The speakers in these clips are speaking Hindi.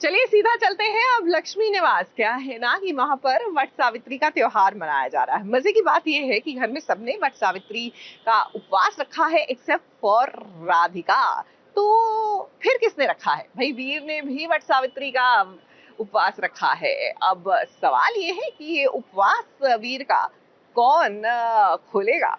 चलिए सीधा चलते हैं अब लक्ष्मी निवास। क्या है ना कि वहां पर वट सावित्री का त्योहार मनाया जा रहा है। मजे की बात यह है कि घर में सबने वट सावित्री का उपवास रखा है एक्सेप्ट फॉर राधिका। तो फिर किसने रखा है? भाई वीर ने भी वट सावित्री का उपवास रखा है। अब सवाल ये है कि ये उपवास वीर का कौन खोलेगा?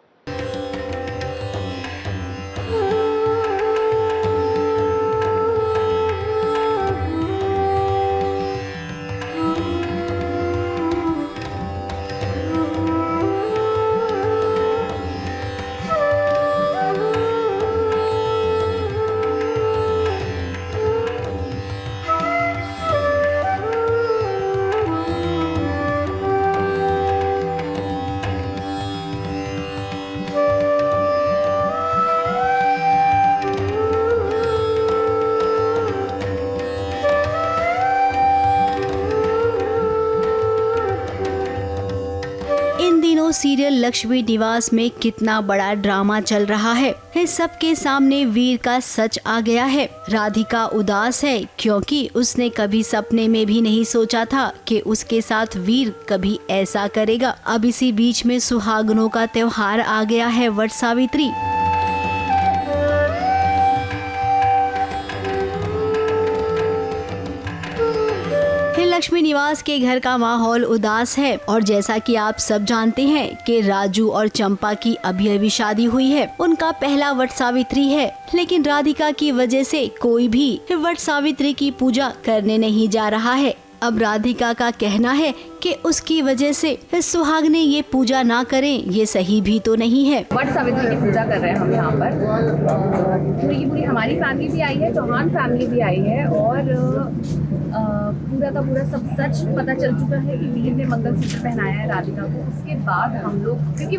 इन दिनों सीरियल लक्ष्मी निवास में कितना बड़ा ड्रामा चल रहा है। इस सबके सामने वीर का सच आ गया है। राधिका उदास है क्योंकि उसने कभी सपने में भी नहीं सोचा था कि उसके साथ वीर कभी ऐसा करेगा। अब इसी बीच में सुहागनों का त्योहार आ गया है वट सावित्री। लक्ष्मी निवास के घर का माहौल उदास है और जैसा कि आप सब जानते हैं कि राजू और चंपा की अभी शादी हुई है। उनका पहला वट सावित्री है, लेकिन राधिका की वजह से कोई भी वट सावित्री की पूजा करने नहीं जा रहा है। अब राधिका का कहना है कि उसकी वजह से सुहागने ये पूजा ना करें, ये सही भी तो नहीं है। वट सावित्री की पूजा कर रहे हैं हम यहाँ पर। पूरी की पूरी हमारी फैमिली भी आई है, चौहान फैमिली भी आई है और पूरा का पूरा सब सच पता चल चुका है कि वीर ने मंगलसूत्र पहनाया है राधिका को। उसके बाद हम लोग क्योंकि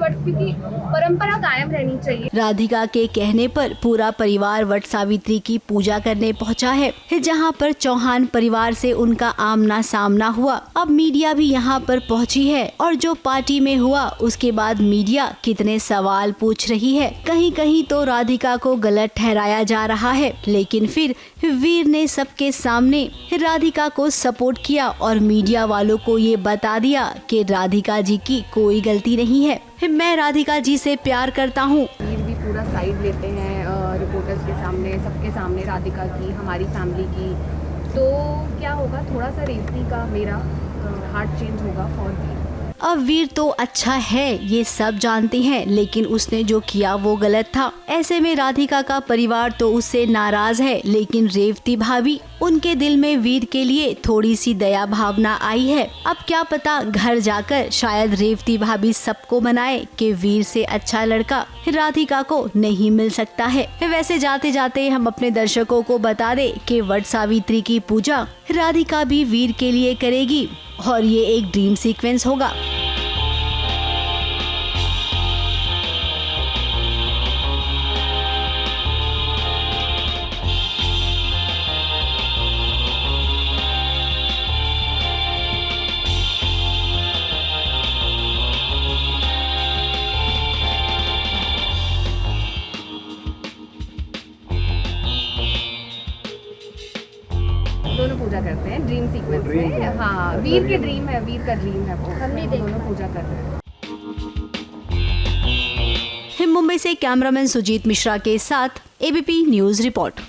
परंपरा कायम रहनी चाहिए। राधिका के कहने पर पूरा परिवार वट सावित्री की पूजा करने पहुंचा है, जहां पर चौहान परिवार से उनका आमना सामना हुआ। अब मीडिया भी यहाँ पर पहुंची है और जो पार्टी में हुआ उसके बाद मीडिया कितने सवाल पूछ रही है। कहीं कहीं तो राधिका को गलत ठहराया जा रहा है, लेकिन फिर वीर ने सबके सामने राधिका को सपोर्ट किया और मीडिया वालों को ये बता दिया कि राधिका जी की कोई गलती नहीं है। मैं राधिका जी से प्यार करता हूँ। वीर भी पूरा साइड लेते हैं रिपोर्टर्स के सामने, सबके सामने, राधिका की, हमारी फैमिली की। तो क्या होगा, थोड़ा सा रेवती का मेरा हार्ट चेंज होगा फॉर वीर। अब वीर तो अच्छा है ये सब जानते हैं, लेकिन उसने जो किया वो गलत था। ऐसे में राधिका का परिवार तो उससे नाराज है, लेकिन रेवती भाभी, उनके दिल में वीर के लिए थोड़ी सी दया भावना आई है। अब क्या पता घर जाकर शायद रेवती भाभी सबको मनाए कि वीर से अच्छा लड़का राधिका को नहीं मिल सकता है। वैसे जाते जाते हम अपने दर्शकों को बता दे कि वट सावित्री की पूजा राधिका भी वीर के लिए करेगी और ये एक ड्रीम सीक्वेंस होगा। दोनों पूजा करते हैं ड्रीम सीक्वेंस में। हाँ, वीर के ड्रीम है, वीर का ड्रीम है वो। हमने दोनों पूजा कर रहे हैं। मुंबई से कैमरामैन सुजीत मिश्रा के साथ ABP news report.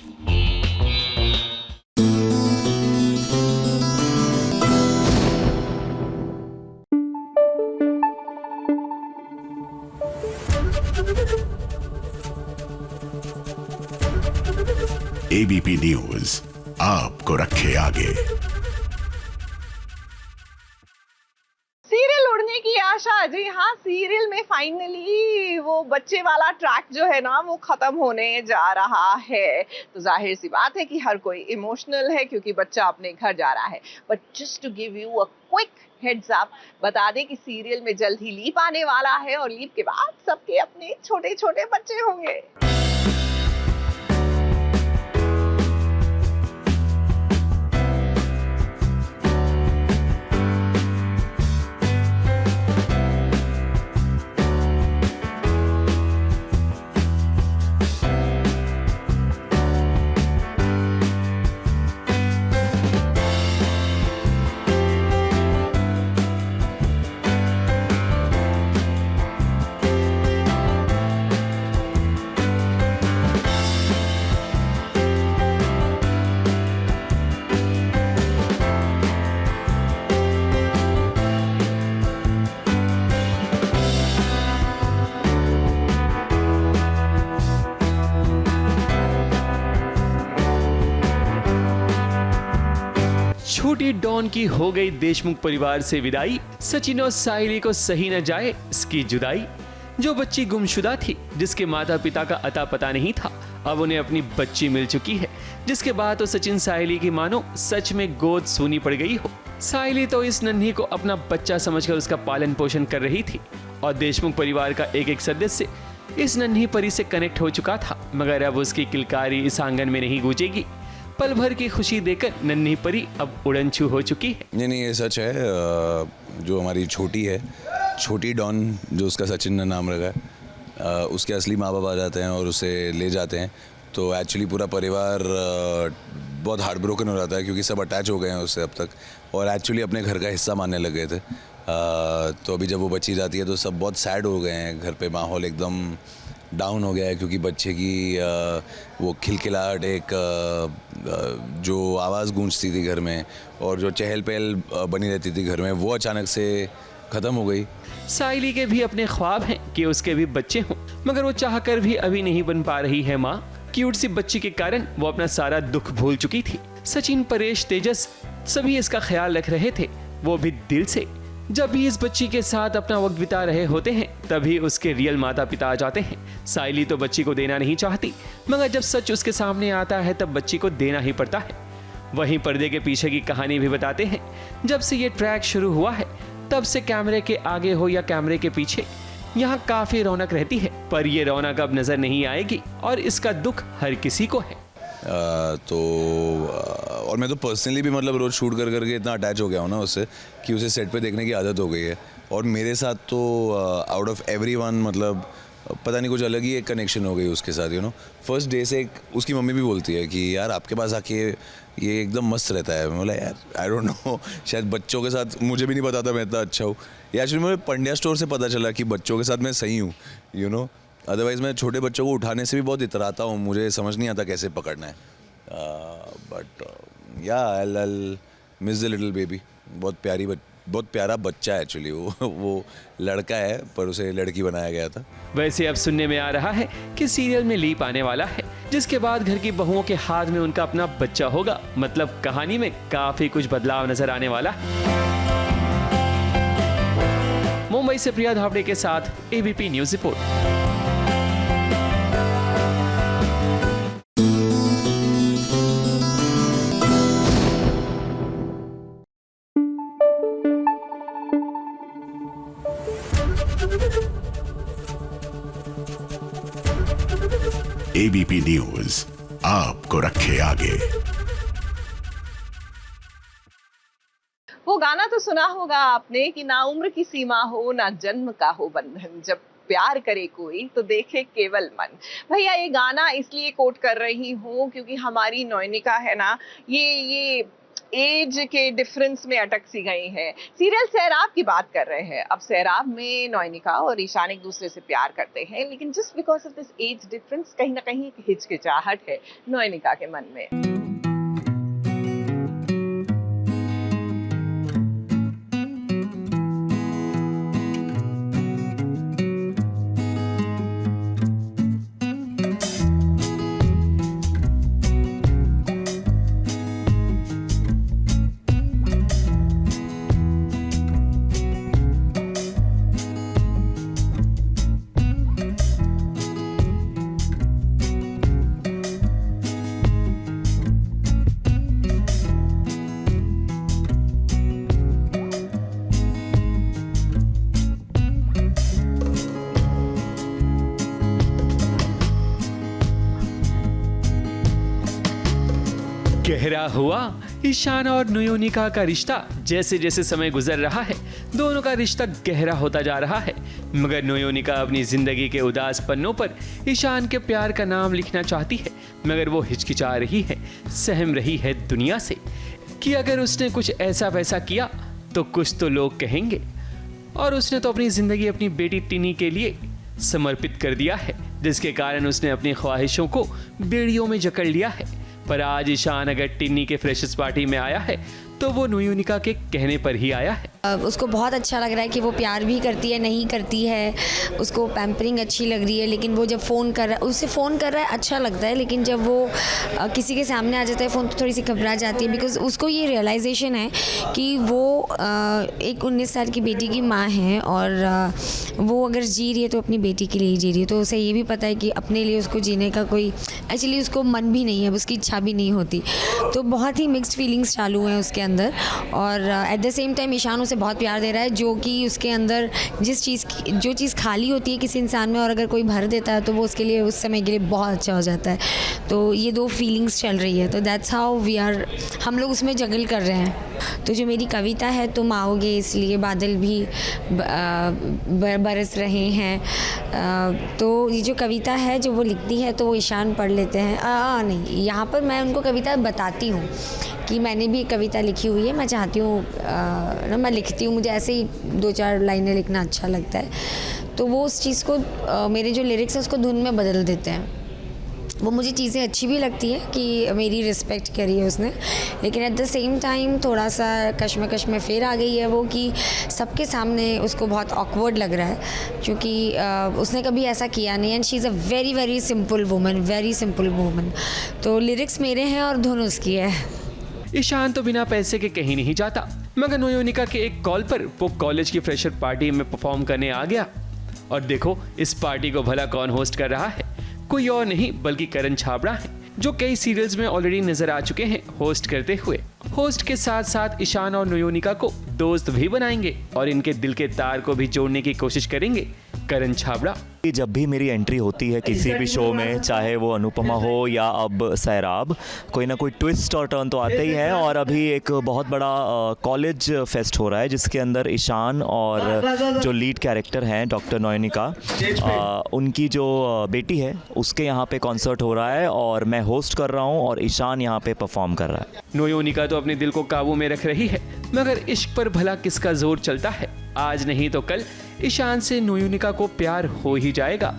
ABP news आपको रखे आगे। सीरियल उड़ने की आशा। जी हाँ, सीरियल में फाइनली वो बच्चे वाला ट्रैक जो है ना वो खत्म होने जा रहा है। तो जाहिर सी बात है कि हर कोई इमोशनल है क्योंकि बच्चा अपने घर जा रहा है। But just to give you a quick heads up, बता दें कि सीरियल में जल्द ही लीप आने वाला है और लीप के बाद सबके अपने छोटे छोटे बच्चे होंगे। छोटी डॉन की हो गई देशमुख परिवार से विदाई, सचिन और साहिली को सही न जाए इसकी जुदाई। जो बच्ची गुमशुदा थी, जिसके माता पिता का अता पता नहीं था, अब उन्हें अपनी बच्ची मिल चुकी है, जिसके बाद तो सचिन साहिली की मानो सच में गोद सूनी पड़ गई हो। साहिली तो इस नन्ही को अपना बच्चा समझकर उसका पालन पोषण कर रही थी और देशमुख परिवार का एक एक सदस्य इस नन्ही परी से कनेक्ट हो चुका था, मगर अब उसकी किलकारी इस आंगन में नहीं गूंजेगी। पल भर की खुशी देकर नन्ही परी अब उड़नछू हो चुकी है। नहीं, ये सच है। जो हमारी छोटी है, छोटी डॉन, जो उसका सचिन ने नाम रखा है, उसके असली माँ बाप आ जाते हैं और उसे ले जाते हैं, तो एक्चुअली पूरा परिवार बहुत हार्ट ब्रोकन हो जाता है, क्योंकि सब अटैच हो गए हैं उससे अब तक और एक्चुअली अपने घर का हिस्सा मानने लग गए थे। तो अभी जब वो बच्ची जाती है तो सब बहुत सैड हो गए हैं, घर पे माहौल एकदम डाउन हो गया है, क्योंकि बच्चे की वो खिलखिलाहट, एक जो आवाज़ गूंजती थी घर में और जो चहल पहल बनी रहती थी घर में, वो अचानक से ख़त्म हो गई। साहिली के भी अपने ख्वाब हैं कि उसके भी बच्चे हों, मगर वो चाहकर भी अभी नहीं बन पा रही है माँ। क्यूट सी बच्ची के कारण वो अपना सारा दुख भूल चुकी थी। सचिन, परेश, तेजस सभी इसका ख्याल रख रहे थे, वो भी दिल से। जब भी इस बच्ची के साथ अपना वक्त बिता रहे होते हैं, तभी उसके रियल माता पिता आ जाते हैं। साहिली तो बच्ची को देना नहीं चाहती, मगर जब सच उसके सामने आता है तब बच्ची को देना ही पड़ता है। वहीं पर्दे के पीछे की कहानी भी बताते हैं। जब से ये ट्रैक शुरू हुआ है, तब से कैमरे के आगे हो या कैमरे के पीछे, यहाँ काफी रौनक रहती है, पर ये रौनक अब नजर नहीं आएगी और इसका दुख हर किसी को है। और मैं तो पर्सनली भी मतलब रोज़ शूट कर करके इतना अटैच हो गया हूँ ना उससे, कि उसे सेट पे देखने की आदत हो गई है। और मेरे साथ तो आउट ऑफ एवरीवन मतलब पता नहीं कुछ अलग ही एक कनेक्शन हो गई उसके साथ, यू नो। फर्स्ट डे से उसकी मम्मी भी बोलती है कि यार आपके पास आके ये एकदम मस्त रहता है। मैं बोला यार आई डोंट नो, शायद बच्चों के साथ मुझे भी नहीं पता था मैं इतना अच्छा हूँ। ये एक्चुअली मुझे पंड्या स्टोर से पता चला कि बच्चों के साथ मैं सही हूँ, यू नो। अदरवाइज़ मैं छोटे बच्चों को उठाने से भी बहुत इतराता हूँ, मुझे समझ नहीं आता कैसे पकड़ना है। बट या I miss the little baby. बहुत प्यारा बच्चा है एक्चुअली। वो लड़का है पर उसे लड़की बनाया गया था। वैसे अब सुनने में आ रहा है कि सीरियल में लीप आने वाला है, जिसके बाद घर की बहुओं के हाथ में उनका अपना बच्चा होगा। मतलब कहानी में काफी कुछ बदलाव नजर आने वाला है। मुंबई से प्रिया धावड़े के साथ ABP news report. ABP news आपको रखे आगे। वो गाना तो सुना होगा आपने कि ना उम्र की सीमा हो ना जन्म का हो बंधन, जब प्यार करे कोई तो देखे केवल मन। भैया ये गाना इसलिए कोट कर रही हूँ क्योंकि हमारी नयनिका है ना, ये एज के डिफरेंस में अटक सी गई है। सीरियल सैराब की बात कर रहे हैं। अब सैराब में नयनिका और ईशान एक दूसरे से प्यार करते हैं, लेकिन just because of this age difference कहीं ना कहीं एक हिचकिचाहट है नयनिका के मन में। गहरा हुआ ईशान और नयोनिका का रिश्ता। जैसे जैसे समय गुजर रहा है, दोनों का रिश्ता गहरा होता जा रहा है, मगर नयोनिका अपनी जिंदगी के उदास पन्नों पर ईशान के प्यार का नाम लिखना चाहती है, मगर वो हिचकिचा रही है, सहम रही है दुनिया से कि अगर उसने कुछ ऐसा वैसा किया तो कुछ तो लोग कहेंगे। और उसने तो अपनी जिंदगी अपनी बेटी टिनी के लिए समर्पित कर दिया है, जिसके कारण उसने अपनी ख्वाहिशों को बेड़ियों में जकड़ लिया है। पर आज ईशान अगर टिन्नी के फ्रेशर्स पार्टी में आया है तो वो न्यूयोनिका के कहने पर ही आया है। उसको बहुत अच्छा लग रहा है कि वो प्यार भी करती है, नहीं करती है, उसको पैम्परिंग अच्छी लग रही है, लेकिन वो जब फ़ोन कर रहा है, उससे फ़ोन कर रहा है अच्छा लगता है, लेकिन जब वो किसी के सामने आ जाता है फ़ोन तो थोड़ी सी घबरा जाती है, बिकॉज़ उसको ये रियलाइजेशन है कि वो एक 19 साल की बेटी की माँ है और वो अगर जी रही है तो अपनी बेटी के लिए ही जी रही है। तो उसे ये भी पता है कि अपने लिए उसको जीने का कोई एक्चुअली उसको मन भी नहीं है, उसकी इच्छा भी नहीं होती। तो बहुत ही मिक्स्ड फीलिंग्स चालू हैं उसके अंदर और at the same time Ishaan उसे बहुत प्यार दे रहा है, जो कि उसके अंदर जो चीज़ खाली होती है किसी इंसान में और अगर कोई भर देता है तो वो उसके लिए उस समय के लिए बहुत अच्छा हो जाता है। तो ये दो फीलिंग्स चल रही है, तो दैट्स हाउ वी आर, हम लोग उसमें जगल कर रहे हैं। तो जो मेरी कविता है तुम आओगे इसलिए बादल भी बरस रहे हैं, तो ये जो कविता है जो वो लिखती है तो वो ईशान पढ़ लेते हैं। नहीं, यहाँ पर मैं उनको कविता बताती हूँ कि मैंने भी एक कविता लिखी हुई है, मैं चाहती हूँ ना मैं लिखती हूँ, मुझे ऐसे ही 2-4 लाइनें लिखना अच्छा लगता है, तो वो उस चीज़ को मेरे जो लिरिक्स है उसको धुन में बदल देते हैं। वो मुझे चीज़ें अच्छी भी लगती है कि मेरी रिस्पेक्ट करी है उसने, लेकिन एट द सेम टाइम थोड़ा सा कश्मकश में फिर आ गई है वो कि सबके सामने उसको बहुत ऑकवर्ड लग रहा है, क्योंकि उसने कभी ऐसा किया नहीं and she is a very very simple woman. तो लिरिक्स मेरे हैं और धुन उसकी है। ईशान तो बिना पैसे के कहीं नहीं जाता, मगर न्यूयोनिका के एक कॉल पर वो कॉलेज की फ्रेशर पार्टी में परफॉर्म करने आ गया। और देखो इस पार्टी को भला कौन होस्ट कर रहा है, कोई और नहीं बल्कि करण छाबड़ा है, जो कई सीरियल्स में ऑलरेडी नजर आ चुके हैं होस्ट करते हुए। होस्ट के साथ साथ ईशान और न्यूयोनिका को दोस्त भी बनाएंगे और इनके दिल के तार को भी जोड़ने की कोशिश करेंगे करण छाबड़ा। जब भी मेरी एंट्री होती है किसी भी शो में, चाहे वो अनुपमा हो या अब सैराब, कोई ना कोई ट्विस्ट और टर्न तो आते ही है। और अभी एक बहुत बड़ा कॉलेज फेस्ट हो रहा है जिसके अंदर ईशान और जो लीड कैरेक्टर हैं डॉक्टर न्यूयोनिका, उनकी जो बेटी है उसके यहाँ पे कॉन्सर्ट हो रहा है और मैं होस्ट कर रहा हूँ और ईशान यहाँ पे परफॉर्म कर रहा है। न्यूयोनिका तो अपने दिल को काबू में रख रही है, मगर इश्क पर भला किसका जोर चलता है। आज नहीं तो कल ईशान से न्यूयोनिका को प्यार हो ही जाएगा।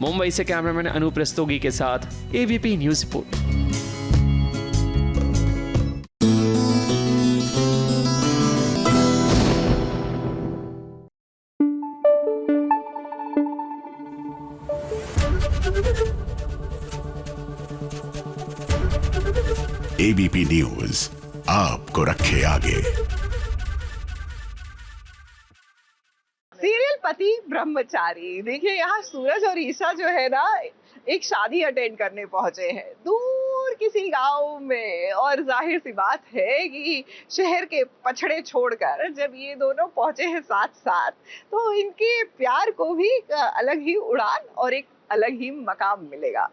मुंबई से कैमरामैन अनूप रस्तोगी के साथ ABP news report. ABP news आपको रखे आगे। सीरियल पति ब्रह्मचारी। देखिए यहाँ सूरज और ईशा जो है ना एक शादी अटेंड करने पहुंचे हैं दूर किसी गांव में, और जाहिर सी बात है कि शहर के पछड़े छोड़कर जब ये दोनों पहुंचे हैं साथ साथ तो इनके प्यार को भी अलग ही उड़ान और एक अलग ही मकाम मिलेगा।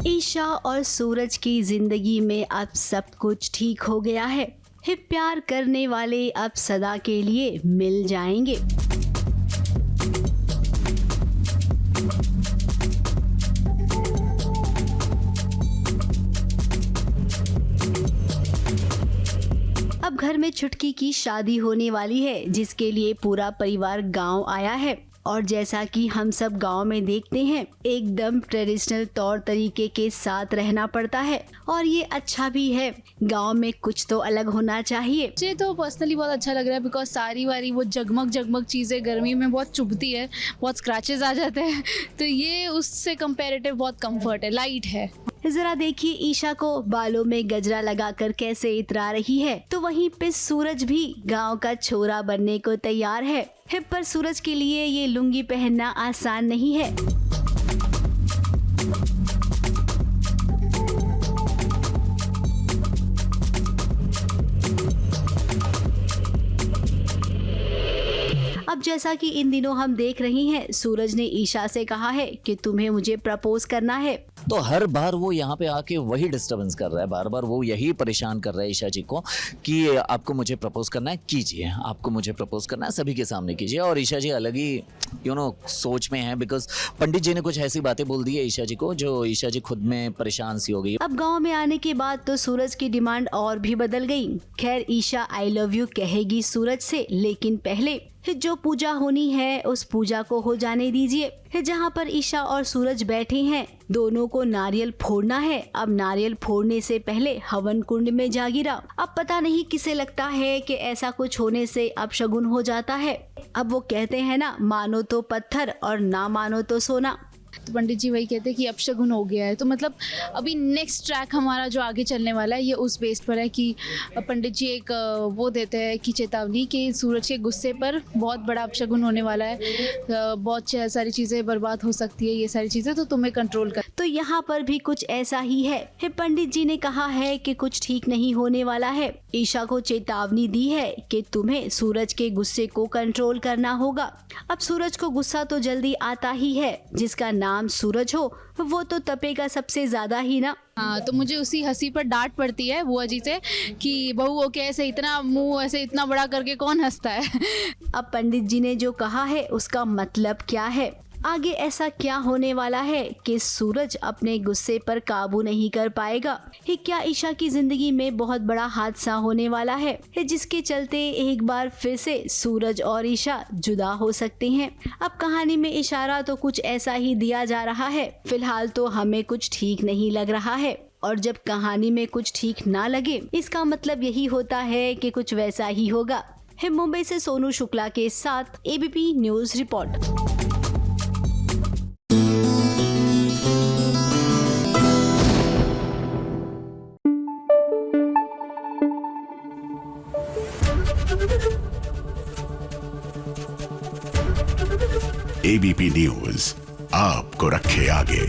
ईशा और सूरज की जिंदगी में अब सब कुछ ठीक हो गया है। प्यार करने वाले अब सदा के लिए मिल जाएंगे। अब घर में छुटकी की शादी होने वाली है जिसके लिए पूरा परिवार गांव आया है। और जैसा कि हम सब गांव में देखते हैं एकदम ट्रेडिशनल तौर तरीके के साथ रहना पड़ता है और ये अच्छा भी है। गांव में कुछ तो अलग होना चाहिए। मुझे तो पर्सनली बहुत अच्छा लग रहा है बिकॉज सारी वारी वो जगमग चीज़ें गर्मी में बहुत चुभती है, बहुत स्क्रैचेस आ जाते हैं, तो ये उससे कंपैरेटिव बहुत कंफर्ट है, लाइट है। जरा देखिए ईशा को बालों में गजरा लगाकर कैसे इतरा रही है, तो वहीं पे सूरज भी गांव का छोरा बनने को तैयार है। हिप पर सूरज के लिए ये लुंगी पहनना आसान नहीं है। अब अब जैसा कि इन दिनों हम देख रही हैं, सूरज ने ईशा से कहा है कि तुम्हें मुझे प्रपोज करना है। तो हर बार वो यहाँ पे आके वही डिस्टर्बेंस कर रहा है, बार बार वो यही परेशान कर रहा है ईशा जी को कि आपको मुझे प्रपोज करना है, कीजिए, आपको मुझे प्रपोज करना है, सभी के सामने कीजिए। और ईशा जी अलग ही सोच में है, बिकॉज पंडित जी ने कुछ ऐसी बातें बोल दी है ईशा जी को जो ईशा जी खुद में परेशान सी हो गई। अब गांव में आने के बाद तो सूरज की डिमांड और भी बदल गई। खैर ईशा आई लव यू कहेगी सूरज से, लेकिन पहले जो पूजा होनी है उस पूजा को हो जाने दीजिए। जहाँ पर ईशा और सूरज बैठे हैं, दोनों को नारियल फोड़ना है। अब नारियल फोड़ने से पहले हवन कुंड में जा गिरा। अब पता नहीं किसे लगता है कि ऐसा कुछ होने से अपशगुन हो जाता है। अब वो कहते हैं ना, मानो तो पत्थर और ना मानो तो सोना। तो पंडित जी वही कहते हैं कि अपशगुन हो गया है। तो मतलब अभी नेक्स्ट ट्रैक हमारा जो आगे चलने वाला है ये उस बेस पर है कि पंडित जी एक वो देते हैं कि चेतावनी कि सूरज के गुस्से पर बहुत बड़ा अपशगुन होने वाला है, बहुत सारी चीज़ें बर्बाद हो सकती है, ये सारी चीज़ें, तो तुम्हें कंट्रोल कर। तो यहाँ पर भी कुछ ऐसा ही है। पंडित जी ने कहा है कि कुछ ठीक नहीं होने वाला है। ईशा को चेतावनी दी है कि तुम्हें सूरज के गुस्से को कंट्रोल करना होगा। अब सूरज को गुस्सा तो जल्दी आता ही है, जिसका नाम सूरज हो वो तो तपेगा सबसे ज्यादा ही ना। हाँ, तो मुझे उसी हंसी पर डांट पड़ती है बुआ जी से कि बहू ओके ऐसे इतना मुंह ऐसे इतना बड़ा करके कौन हंसता है। अब पंडित जी ने जो कहा है उसका मतलब क्या है? आगे ऐसा क्या होने वाला है कि सूरज अपने गुस्से पर काबू नहीं कर पाएगा? क्या ईशा की जिंदगी में बहुत बड़ा हादसा होने वाला है जिसके चलते एक बार फिर से सूरज और ईशा जुदा हो सकते हैं? अब कहानी में इशारा तो कुछ ऐसा ही दिया जा रहा है। फिलहाल तो हमें कुछ ठीक नहीं लग रहा है, और जब कहानी में कुछ ठीक ना लगे इसका मतलब यही होता है कि कुछ वैसा ही होगा। मुंबई से सोनू शुक्ला के साथ ABP news report. ABP news आपको रखे आगे।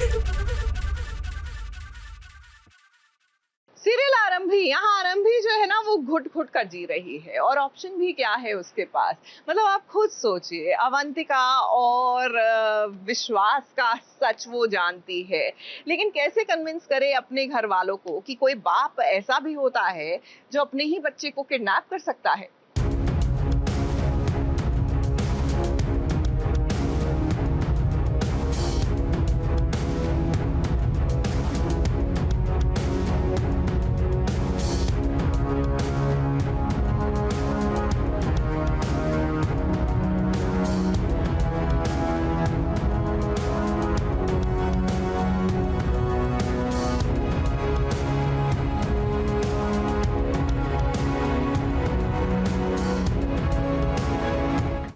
सीरियल आरंभी, यहाँ आरंभी जो है ना वो घुट घुट कर जी रही है, और ऑप्शन भी क्या है उसके पास। मतलब आप खुद सोचिए, अवंतिका और विश्वास का सच वो जानती है, लेकिन कैसे कन्विंस करे अपने घर वालों को कि कोई बाप ऐसा भी होता है जो अपने ही बच्चे को किडनैप कर सकता है।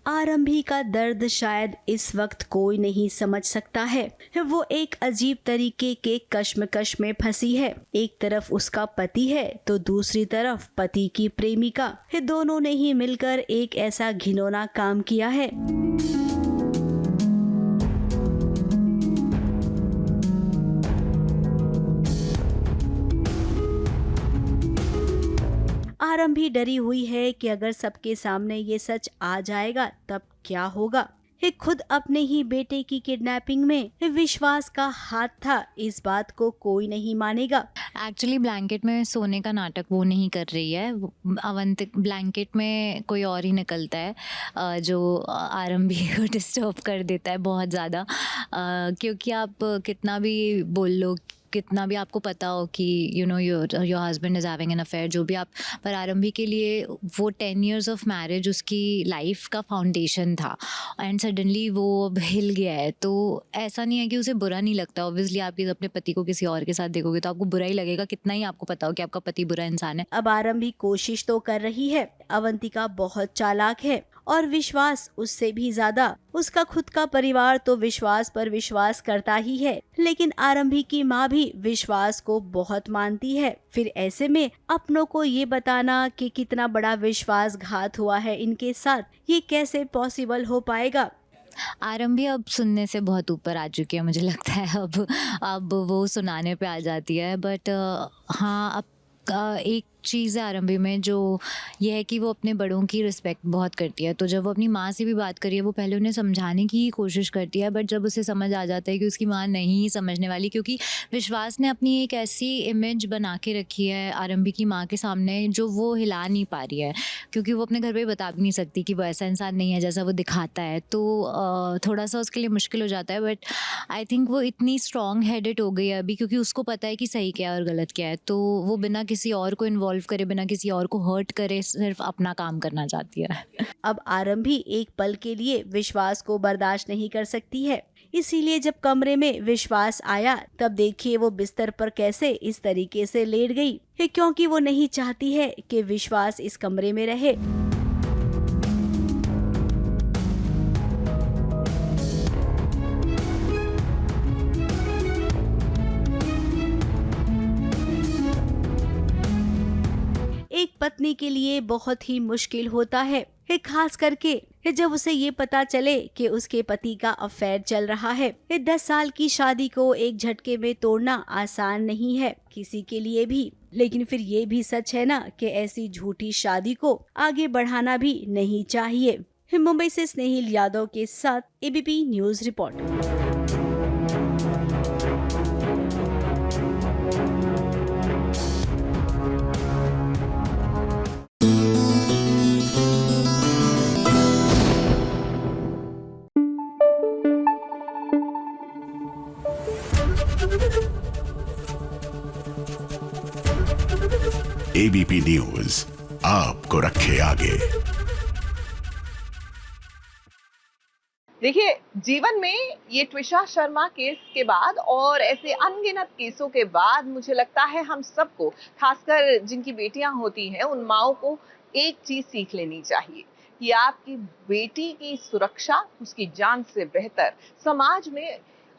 आरंभी का दर्द शायद इस वक्त कोई नहीं समझ सकता है। वो एक अजीब तरीके के कश्मकश में फंसी है। एक तरफ उसका पति है तो दूसरी तरफ पति की प्रेमिका। दोनों ने ही मिलकर एक ऐसा घिनौना काम किया है। आरंभी डरी हुई है कि अगर सबके सामने ये सच आ जाएगा तब क्या होगा। खुद अपने ही बेटे की किडनैपिंग में विश्वास का हाथ था, इस बात को कोई नहीं मानेगा। एक्चुअली ब्लैंकेट में सोने का नाटक वो नहीं कर रही है, अवंतिक ब्लैंकेट में कोई और ही निकलता है जो आरंभी को डिस्टर्ब कर देता है बहुत ज़्यादा। क्योंकि आप कितना भी बोल लो, कितना भी आपको पता हो कि your husband is having an affair, जो भी आप, पर आरंभी के लिए वो 10 years ऑफ मैरिज उसकी लाइफ का फाउंडेशन था, एंड सडनली वो अब हिल गया है। तो ऐसा नहीं है कि उसे बुरा नहीं लगता। ऑब्वियसली आप अपने पति को किसी और के साथ देखोगे तो आपको बुरा ही लगेगा, कितना ही आपको पता हो कि आपका पति बुरा इंसान है। अब आरंभी कोशिश तो कर रही है। अवंतिका बहुत चालाक है और विश्वास उससे भी ज्यादा। उसका खुद का परिवार तो विश्वास पर विश्वास करता ही है, लेकिन आरंभी की माँ भी विश्वास को बहुत मानती है। फिर ऐसे में अपनों को ये बताना कि कितना बड़ा विश्वासघात हुआ है इनके साथ, ये कैसे पॉसिबल हो पाएगा? आरंभी अब सुनने से बहुत ऊपर आ चुकी है, मुझे लगता है अब वो सुनाने पे आ जाती है। बट हाँ, अब एक चीज़ है आरंभी में जो ये है कि वो अपने बड़ों की रिस्पेक्ट बहुत करती है। तो जब वो अपनी माँ से भी बात करी है, वो पहले उन्हें समझाने की कोशिश करती है, बट जब उसे समझ आ जाता है कि उसकी माँ नहीं समझने वाली, क्योंकि विश्वास ने अपनी एक ऐसी इमेज बना के रखी है आरंभी की माँ के सामने जो वो हिला नहीं पा रही है, क्योंकि वो अपने घर पे बता भी नहीं सकती कि वो ऐसा इंसान नहीं है जैसा वो दिखाता है। तो थोड़ा सा उसके लिए मुश्किल हो जाता है, बट आई थिंक वो इतनी स्ट्रॉन्ग हेडेड हो गई है अभी, क्योंकि उसको पता है कि सही क्या है और गलत क्या है। तो वो बिना किसी और को इन्वॉल्व करे, बिना किसी और को हर्ट करे, सिर्फ अपना काम करना चाहती है। अब आरंभी एक पल के लिए विश्वास को बर्दाश्त नहीं कर सकती है, इसीलिए जब कमरे में विश्वास आया तब देखिए वो बिस्तर पर कैसे इस तरीके से लेट गई, क्योंकि वो नहीं चाहती है कि विश्वास इस कमरे में रहे। एक पत्नी के लिए बहुत ही मुश्किल होता है, खास करके जब उसे ये पता चले कि उसके पति का अफेयर चल रहा है। 10 साल की शादी को एक झटके में तोड़ना आसान नहीं है किसी के लिए भी, लेकिन फिर ये भी सच है ना कि ऐसी झूठी शादी को आगे बढ़ाना भी नहीं चाहिए। मुंबई से स्नेहिल यादव के साथ ABP news report. ABP news आपको रखे आगे। देखिए, जीवन में ये ट्विशा शर्मा केस के बाद और ऐसे अनगिनत केसों के बाद मुझे लगता है हम सबको, खासकर जिनकी बेटियां होती हैं, उन माओं को एक चीज सीख लेनी चाहिए कि आपकी बेटी की सुरक्षा उसकी जान से बेहतर समाज में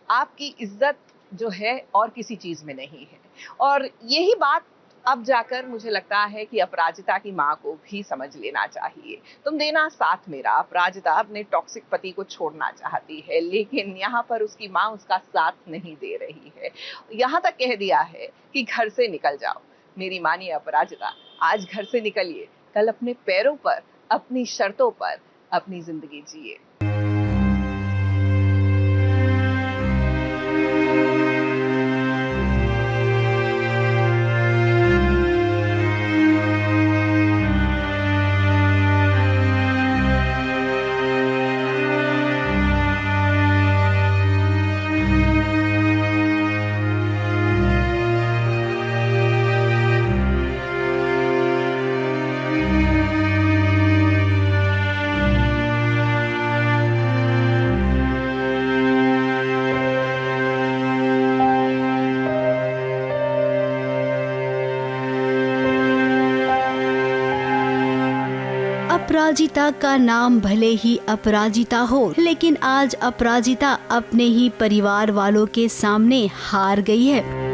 आपकी इज्जत जो है और किसी चीज में नहीं है। और यही बात अब जाकर मुझे लगता है कि अपराजिता की माँ को भी समझ लेना चाहिए। तुम देना साथ मेरा। अपराजिता अपने टॉक्सिक पति को छोड़ना चाहती है, लेकिन यहाँ पर उसकी माँ उसका साथ नहीं दे रही है। यहाँ तक कह दिया है कि घर से निकल जाओ। मेरी मानिए अपराजिता, आज घर से निकलिए, कल अपने पैरों पर, अपनी शर्तों पर अपनी जिंदगी जिए। अपराजिता का नाम भले ही अपराजिता हो, लेकिन आज अपराजिता अपने ही परिवार वालों के सामने हार गई है।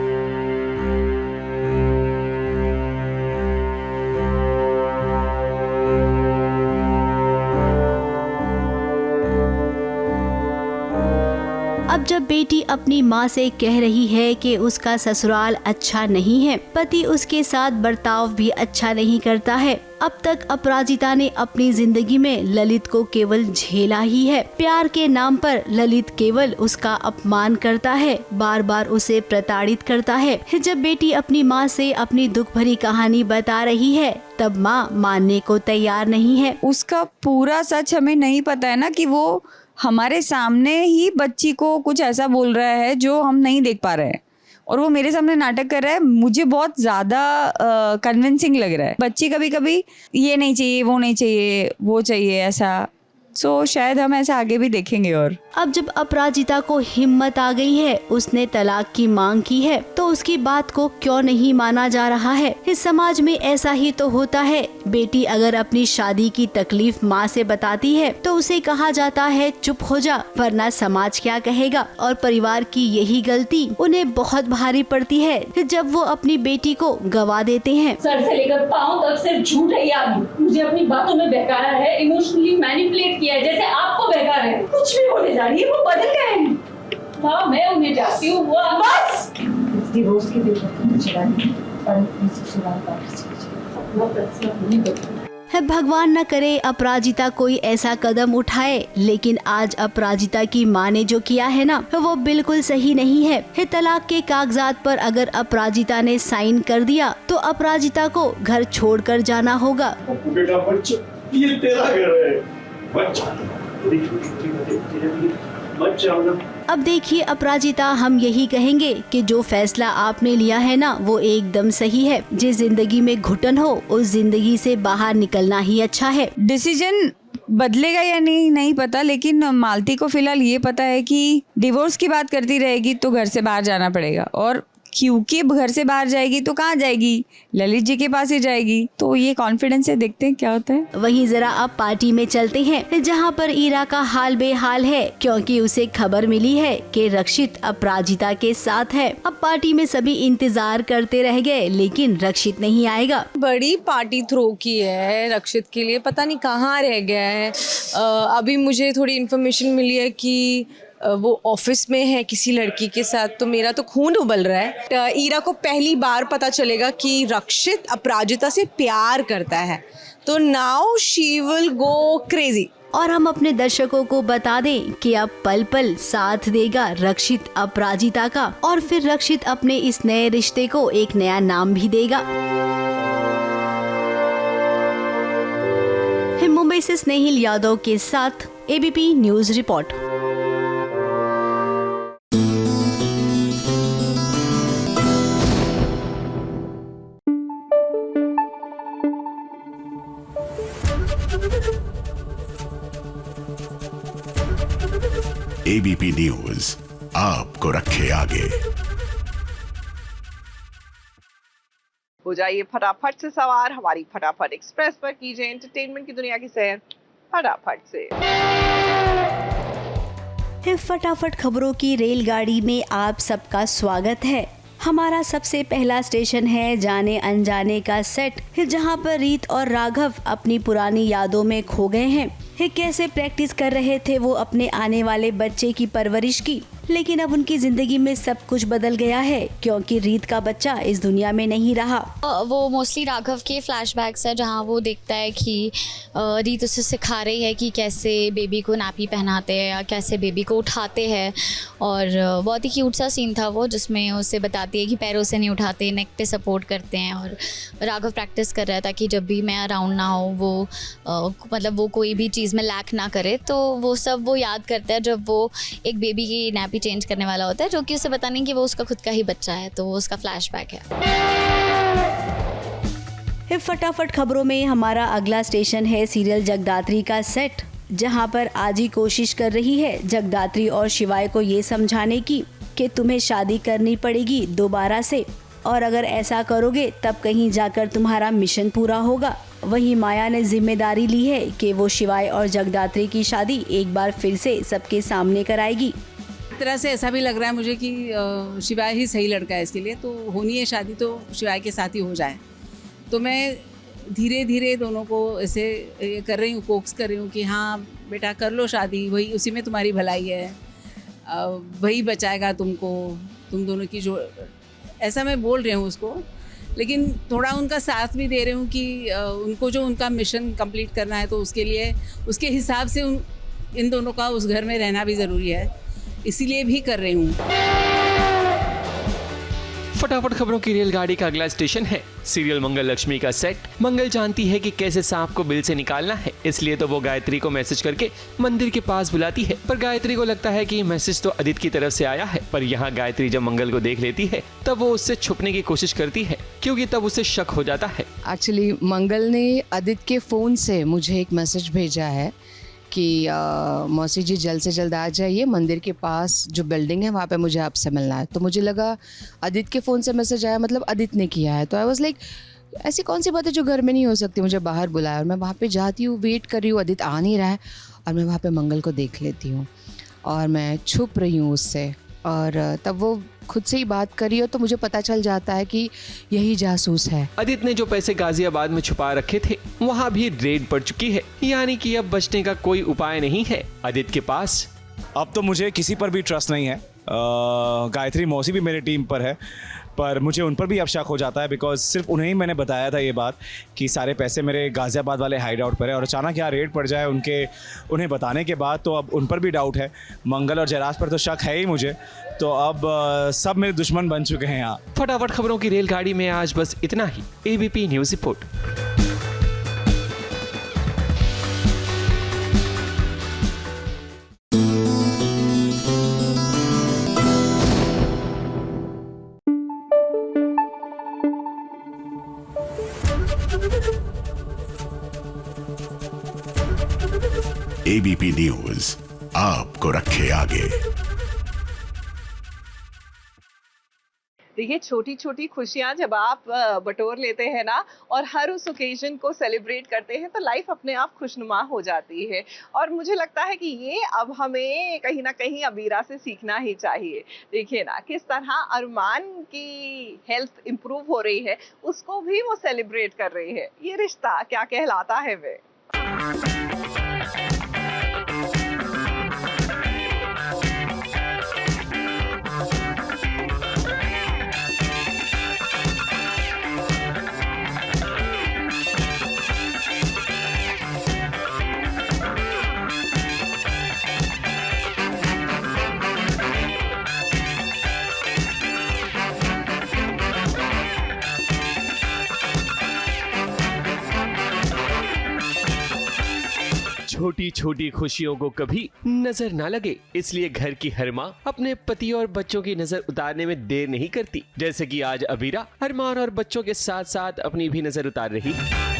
अब जब बेटी अपनी माँ से कह रही है कि उसका ससुराल अच्छा नहीं है, पति उसके साथ बर्ताव भी अच्छा नहीं करता है, अब तक अपराजिता ने अपनी जिंदगी में ललित को केवल झेला ही है। प्यार के नाम पर ललित केवल उसका अपमान करता है, बार बार उसे प्रताड़ित करता है। जब बेटी अपनी माँ से अपनी दुख भरी कहानी बता रही है, तब माँ मानने को तैयार नहीं है। उसका पूरा सच हमें नहीं पता है ना, कि वो हमारे सामने ही बच्ची को कुछ ऐसा बोल रहा है जो हम नहीं देख पा रहे हैं, और वो मेरे सामने नाटक कर रहा है। मुझे बहुत ज़्यादा कन्विंसिंग लग रहा है। बच्ची कभी कभी ये नहीं चाहिए, वो नहीं चाहिए, वो चाहिए ऐसा। सो शायद हम ऐसा आगे भी देखेंगे। और अब जब अपराजिता को हिम्मत आ गई है, उसने तलाक की मांग की है, तो उसकी बात को क्यों नहीं माना जा रहा है? इस समाज में ऐसा ही तो होता है। बेटी अगर अपनी शादी की तकलीफ माँ से बताती है तो उसे कहा जाता है चुप हो जा, वरना समाज क्या कहेगा। और परिवार की यही गलती उन्हें बहुत भारी पड़ती है जब वो अपनी बेटी को गवा देते हैं। सर से लेकर पाँव तक सिर्फ झूठ है। ये आदमी मुझे अपनी बातों में बहकाया है, इमोशनली मैनिपुलेट किया है, जैसे आपको बहका रहे हैं। कुछ भी बोले जा रही है, वो बदल गए हैं। हाँ, मैं उन्हें चाहती हूँ, वो बस डिवोर्स की मैं फैसला नहीं करूँगी। है भगवान न करे अपराजिता कोई ऐसा कदम उठाए, लेकिन आज अपराजिता की माँ ने जो किया है ना वो बिल्कुल सही नहीं है। तलाक के कागजात पर अगर अपराजिता ने साइन कर दिया तो अपराजिता को घर छोड़कर जाना होगा। बेटा बच्चा, ये तेरा घर है, बच्चा अब देखिए अपराजिता, हम यही कहेंगे कि जो फैसला आपने लिया है ना वो एकदम सही है। जिस जिंदगी में घुटन हो उस जिंदगी से बाहर निकलना ही अच्छा है। डिसीजन बदलेगा या नहीं पता, लेकिन मालती को फिलहाल ये पता है कि डिवोर्स की बात करती रहेगी तो घर से बाहर जाना पड़ेगा, और क्योंकि घर से बाहर जाएगी तो कहाँ जाएगी, ललित जी के पास ही जाएगी। तो ये कॉन्फिडेंस है, देखते हैं क्या होता है। वहीं जरा अब पार्टी में चलते हैं जहां पर ईरा का हाल बेहाल है, क्योंकि उसे खबर मिली है कि रक्षित अपराजिता के साथ है। अब पार्टी में सभी इंतजार करते रह गए, लेकिन रक्षित नहीं आएगा। बड़ी पार्टी थ्रो की है रक्षित के लिए, पता नहीं कहाँ रह गया है। अभी मुझे थोड़ी इन्फॉर्मेशन मिली है कि वो ऑफिस में है किसी लड़की के साथ, तो मेरा तो खून उबल रहा है। ईरा को पहली बार पता चलेगा कि रक्षित अपराजिता से प्यार करता है, तो now she will go crazy. और हम अपने दर्शकों को बता दें कि अब पल पल साथ देगा रक्षित अपराजिता का, और फिर रक्षित अपने इस नए रिश्ते को एक नया नाम भी देगा। मुंबई से स्नेहिल यादव के साथ ABP news report. ABP news आपको रखे आगे। हो जाइए फटाफट से सवार हमारी फटाफट एक्सप्रेस पर, कीजिए एंटरटेनमेंट की दुनिया की सैर फटाफट से। फटाफट खबरों की रेलगाड़ी में आप सबका स्वागत है। हमारा सबसे पहला स्टेशन है जाने अनजाने का सेट, जहां पर रीत और राघव अपनी पुरानी यादों में खो गए हैं। कैसे प्रैक्टिस कर रहे थे वो अपने आने वाले बच्चे की परवरिश की, लेकिन अब उनकी जिंदगी में सब कुछ बदल गया है, क्योंकि रीत का बच्चा इस दुनिया में नहीं रहा। वो मोस्टली राघव के फ्लैशबैक्स है, जहाँ वो देखता है कि रीत उसे सिखा रही है कि कैसे बेबी को नापी पहनाते हैं या कैसे बेबी को उठाते हैं। और बहुत ही क्यूट सा सीन था वो, जिसमें उसे बताती है कि पैरों से नहीं उठाते, नेक पे सपोर्ट करते हैं। और राघव प्रैक्टिस कर रहा था कि जब भी मैं अराउंड ना हो वो मतलब वो कोई भी चीज़ में लैक ना करे। तो वो सब वो याद करता है जब वो एक बेबी की नैपी चेंज करने वाला होता है, जो कि उसे पता नहीं कि वो उसका खुद का ही बच्चा है। तो वो उसका फ्लैशबैक है। फटाफट खबरों में हमारा अगला स्टेशन है सीरियल जगदात्री का सेट, जहां पर आजी कोशिश कर रही है जगदात्री और शिवाय को ये समझाने की कि तुम्हें शादी करनी पड़ेगी दोबारा से, और अगर ऐसा करोगे तब कहीं जाकर तुम्हारा मिशन पूरा होगा। वहीं माया ने जिम्मेदारी ली है कि वो शिवाय और जगदात्री की शादी एक बार फिर से सबके सामने कराएगी। एक तरह से ऐसा भी लग रहा है मुझे कि शिवाय ही सही लड़का है इसके लिए, तो होनी है शादी तो शिवाय के साथ ही हो जाए। तो मैं धीरे धीरे दोनों को ऐसे कर रही हूँ, कोक्स कर रही हूँ कि हाँ बेटा कर लो शादी, वही उसी में तुम्हारी भलाई है, वही बचाएगा तुमको, तुम दोनों की जो, ऐसा मैं बोल रही हूँ उसको। लेकिन थोड़ा उनका साथ भी दे रही हूँ कि उनको जो उनका मिशन कंप्लीट करना है तो उसके लिए उसके हिसाब से इन दोनों का उस घर में रहना भी ज़रूरी है, इसीलिए भी कर रही हूँ। फटाफट खबरों की रेलगाड़ी का अगला स्टेशन है सीरियल मंगल लक्ष्मी का सेट। मंगल जानती है कि कैसे सांप को बिल से निकालना है, इसलिए तो वो गायत्री को मैसेज करके मंदिर के पास बुलाती है। पर गायत्री को लगता है कि ये मैसेज तो अदित की तरफ से आया है। पर यहाँ गायत्री जब मंगल को देख लेती है तब वो उससे छुपने की कोशिश करती है, क्योंकि तब उसे शक हो जाता है। एक्चुअली मंगल ने अदित के फ़ोन से मुझे एक मैसेज भेजा है कि मौसी जी जल्द से जल्द आ जाइए, मंदिर के पास जो बिल्डिंग है वहाँ पे मुझे आपसे मिलना है। तो मुझे लगा अदित के फ़ोन से मैसेज आया, मतलब अदित ने किया है। तो आई वाज लाइक ऐसी कौन सी बात है जो घर में नहीं हो सकती। मुझे बाहर बुलाया और मैं वहाँ पे जाती हूँ, वेट कर रही हूँ, अदित आ नहीं रहा है, और मैं वहाँ पे मंगल को देख लेती हूँ और मैं छुप रही हूँ उससे। और तब वो खुद से ही बात करी हो तो मुझे पता चल जाता है कि यही जासूस है। अदित ने जो पैसे गाजियाबाद में छुपा रखे थे वहाँ भी रेड पड़ चुकी है, यानी कि अब बचने का कोई उपाय नहीं है अदित के पास। अब तो मुझे किसी पर भी ट्रस्ट नहीं है। गायत्री मौसी भी मेरी टीम पर है, पर मुझे उन पर भी अब शक हो जाता है, बिकॉज सिर्फ उन्हें ही मैंने बताया था ये बात कि सारे पैसे मेरे गाज़ियाबाद वाले हाइड आउट पर है, और अचानक यहाँ रेड पड़ जाए उन्हें बताने के बाद, तो अब उन पर भी डाउट है। मंगल और जयराज पर तो शक है ही मुझे, तो अब सब मेरे दुश्मन बन चुके हैं यहाँ। फटाफट खबरों की रेलगाड़ी में आज बस इतना ही। ABP news report. ABP news आपको रखे आगे। देखिए, छोटी छोटी खुशियां जब आप बटोर लेते हैं ना, और हर उस ओकेजन को सेलिब्रेट करते हैं, तो लाइफ अपने आप खुशनुमा हो जाती है। और मुझे लगता है कि ये अब हमें कहीं ना कहीं अबीरा से सीखना ही चाहिए। देखिए ना, किस तरह अरमान की हेल्थ इंप्रूव हो रही है, उसको भी वो सेलिब्रेट कर रही है। ये रिश्ता क्या कहलाता है वे। छोटी छोटी खुशियों को कभी नजर ना लगे, इसलिए घर की हर माँ अपने पति और बच्चों की नजर उतारने में देर नहीं करती। जैसे कि आज अबीरा अरमान और बच्चों के साथ साथ अपनी भी नजर उतार रही है।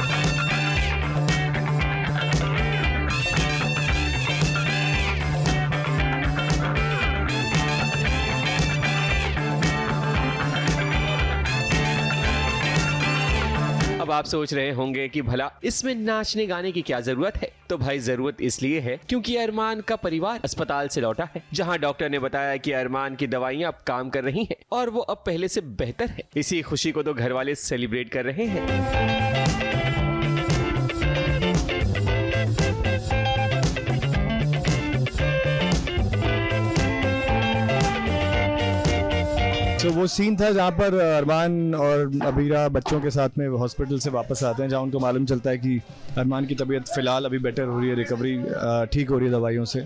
अब आप सोच रहे होंगे कि भला इसमें नाचने गाने की क्या जरूरत है? तो भाई जरूरत इसलिए है क्योंकि अरमान का परिवार अस्पताल से लौटा है, जहां डॉक्टर ने बताया कि अरमान की दवाइयां अब काम कर रही हैं और वो अब पहले से बेहतर है। इसी खुशी को तो घर वाले सेलिब्रेट कर रहे हैं। तो वो सीन था जहाँ पर अरमान और अबीरा बच्चों के साथ में हॉस्पिटल से वापस आते हैं, जहाँ उनको मालूम चलता है कि अरमान की तबीयत फ़िलहाल अभी बेटर हो रही है, रिकवरी ठीक हो रही है दवाइयों से।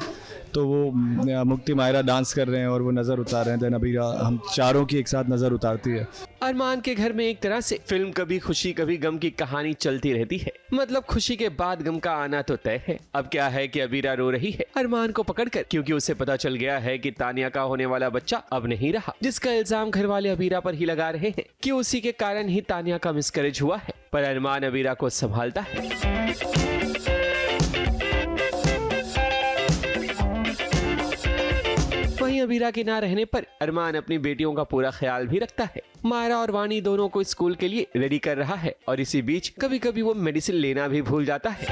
तो वो मुक्ति मायरा डांस कर रहे हैं और वो नज़र उतार रहे हैं। देन अबीरा हम चारों की एक साथ नज़र उतारती है। अरमान के घर में एक तरह से फिल्म कभी खुशी कभी गम की कहानी चलती रहती है। मतलब खुशी के बाद गम का आना तो तय है। अब क्या है कि अबीरा रो रही है अरमान को पकड़कर, क्योंकि उसे पता चल गया है कि तानिया का होने वाला बच्चा अब नहीं रहा, जिसका इल्जाम घर वाले अबीरा पर ही लगा रहे हैं कि उसी के कारण ही तानिया का मिसकैरेज हुआ है। पर अरमान अबीरा को संभालता है। वहीं अबीरा के ना रहने पर अरमान अपनी बेटियों का पूरा ख्याल भी रखता है। मायरा और वानी दोनों को स्कूल के लिए रेडी कर रहा है और इसी बीच कभी कभी वो मेडिसिन लेना भी भूल जाता है।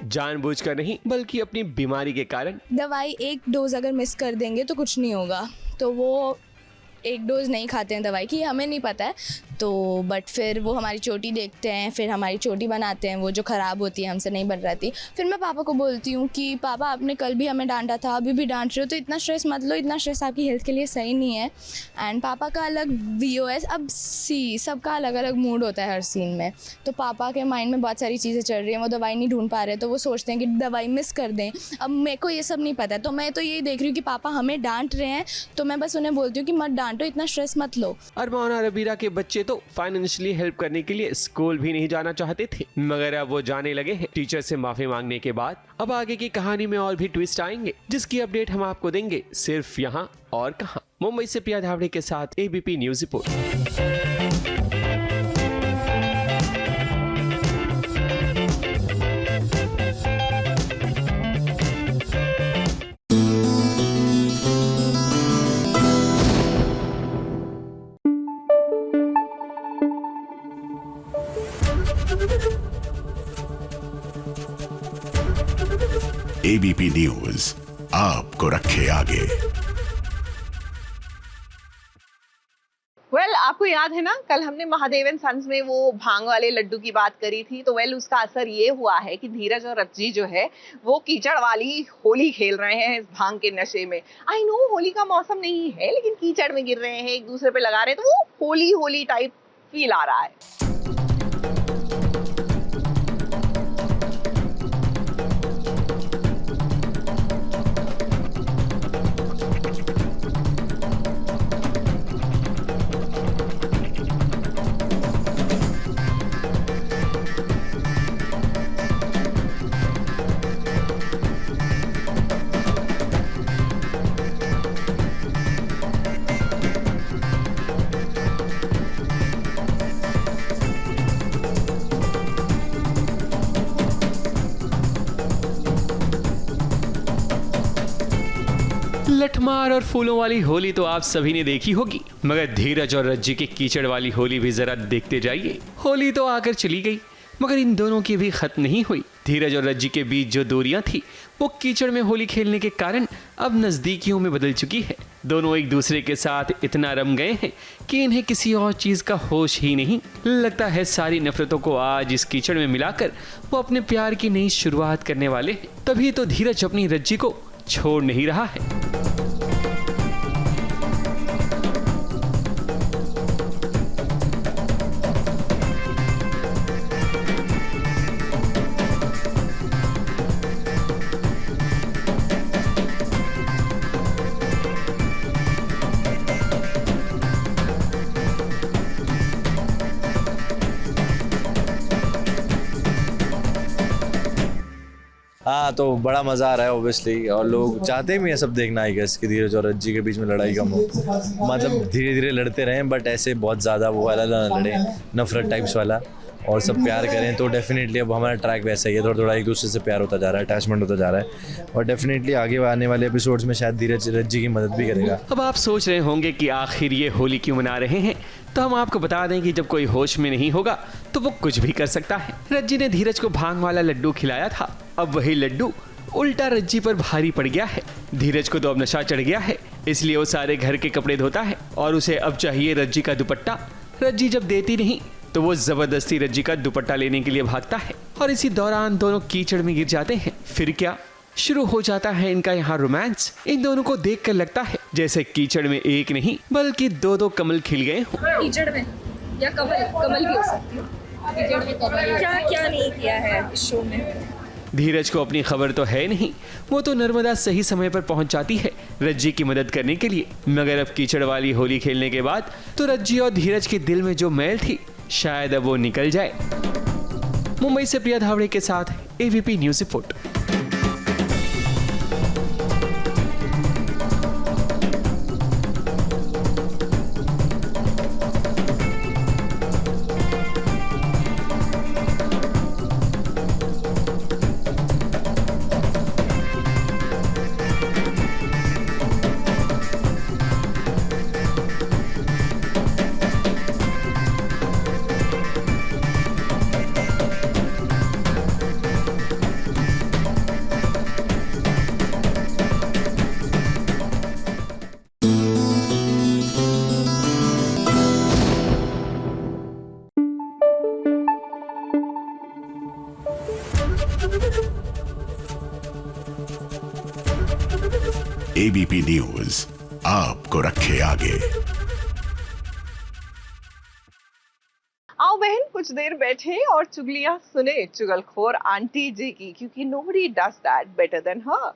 जानबूझकर नहीं, बल्कि अपनी बीमारी के कारण। दवाई एक डोज अगर मिस कर देंगे तो कुछ नहीं होगा, तो वो एक डोज नहीं खाते हैं दवाई की, हमें नहीं पता है। तो बट फिर वो हमारी चोटी देखते हैं, फिर हमारी चोटी बनाते हैं, वो जो ख़राब होती है, हमसे नहीं बन रहती। फिर मैं पापा को बोलती हूँ कि पापा आपने कल भी हमें डांटा था, अभी भी डांट रहे हो, तो इतना स्ट्रेस मत लो, इतना स्ट्रेस आपकी हेल्थ के लिए सही नहीं है। एंड पापा का अलग VOS, अब सबका अलग अलग मूड होता है हर सीन में। तो पापा के माइंड में बहुत सारी चीज़ें चल रही हैं, वो दवाई नहीं ढूंढ पा रहे, तो वो सोचते हैं कि दवाई मिस कर दें। अब मेरे को ये सब नहीं पता है, तो मैं तो यही देख रही हूँ कि पापा हमें डांट रहे हैं, तो मैं बस उन्हें बोलती हूँ कि मत डांटो, इतना स्ट्रेस मत लो। अरमान और अबीरा के बच्चे तो फाइनेंशियली हेल्प करने के लिए स्कूल भी नहीं जाना चाहते थे, मगर अब वो जाने लगे हैं टीचर से माफी मांगने के बाद। अब आगे की कहानी में और भी ट्विस्ट आएंगे, जिसकी अपडेट हम आपको देंगे सिर्फ यहाँ और कहां। मुंबई से प्रिया धावड़े के साथ ABP news report. ABP news आपको रखे आगे। आपको याद है ना, कल हमने महादेव एंड सन्स में वो भांग वाले लड्डू की बात करी थी, तो वेल उसका असर ये हुआ है कि धीरज और रज्जी जो है वो कीचड़ वाली होली खेल रहे हैं इस भांग के नशे में। आई नो होली का मौसम नहीं है, लेकिन कीचड़ में गिर रहे हैं, एक दूसरे पे लगा रहे हैं, तो वो होली होली टाइप फील आ रहा है। लठमार और फूलों वाली होली तो आप सभी ने देखी होगी, मगर धीरज और रज्जी की कीचड़ वाली होली भी जरा देखते जाइए। होली तो आकर चली गई, मगर इन दोनों की भी खत्म नहीं हुई। धीरज और रज्जी के बीच जो दूरियां थी वो कीचड़ में होली खेलने के कारण अब नजदीकियों में बदल चुकी है। दोनों एक दूसरे के साथ इतना रम गए हैं कि इन्हें किसी और चीज का होश ही नहीं। लगता है सारी नफरतों को आज इस कीचड़ में मिलाकर वो अपने प्यार की नई शुरुआत करने वाले हैं। तभी तो धीरज अपनी रज्जी को छोड़ नहीं रहा है। हाँ, तो बड़ा मज़ा आ रहा है ऑब्वियसली, और लोग चाहते भी हैं सब देखना आई गेस कि धीरज और रज्जी के बीच में लड़ाई कम हो। मतलब धीरे धीरे लड़ते रहें, बट ऐसे बहुत ज़्यादा वो वाला ना लड़े, नफरत टाइप्स वाला, और सब प्यार करें। तो डेफिनेटली अब हमारा ट्रैक वैसा ही है, थोड़ा थोड़ा एक दूसरे से प्यार होता जा रहा है, अटैचमेंट होता जा रहा है, और डेफिनेटली आगे आने वाले एपिसोड्स में शायद धीरज रज्जी की मदद भी करेगा। अब आप सोच रहे होंगे कि आखिर ये होली क्यों मना रहे हैं, तो हम आपको बता दें कि जब कोई होश में नहीं होगा तो वो कुछ भी कर सकता है। रज्जी ने धीरज को भांग वाला लड्डू खिलाया था, अब वही लड्डू उल्टा रज्जी पर भारी पड़ गया है। धीरज को तो अब नशा चढ़ गया है, इसलिए वो सारे घर के कपड़े धोता है और उसे अब चाहिए रज्जी का दुपट्टा। रज्जी जब देती नहीं तो वो जबरदस्ती रज्जी का दुपट्टा लेने के लिए भागता है, और इसी दौरान दोनों कीचड़ में गिर जाते हैं। फिर क्या शुरू हो जाता है इनका यहाँ रोमांस। इन दोनों को देखकर लगता है जैसे कीचड़ में एक नहीं बल्कि दो दो कमल खिल गए हों। कीचड़ में या कमल भी हो सकती है। कीचड़ में कमल क्या क्या नहीं किया है इस शो में। धीरज को अपनी खबर तो है नहीं, वो तो नर्मदा सही समय पर पहुंच जाती है रज्जी की मदद करने के लिए। मगर अब कीचड़ वाली होली खेलने के बाद तो रज्जी और धीरज के दिल में जो मैल थी शायद अब वो निकल जाए। मुंबई से प्रिया धावड़े के साथ ABP news report. ABP news आपको रखे आगे। आओ बहन कुछ देर बैठे और चुगलियां सुने चुगलखोर आंटी जी की, क्योंकि nobody does that better than her।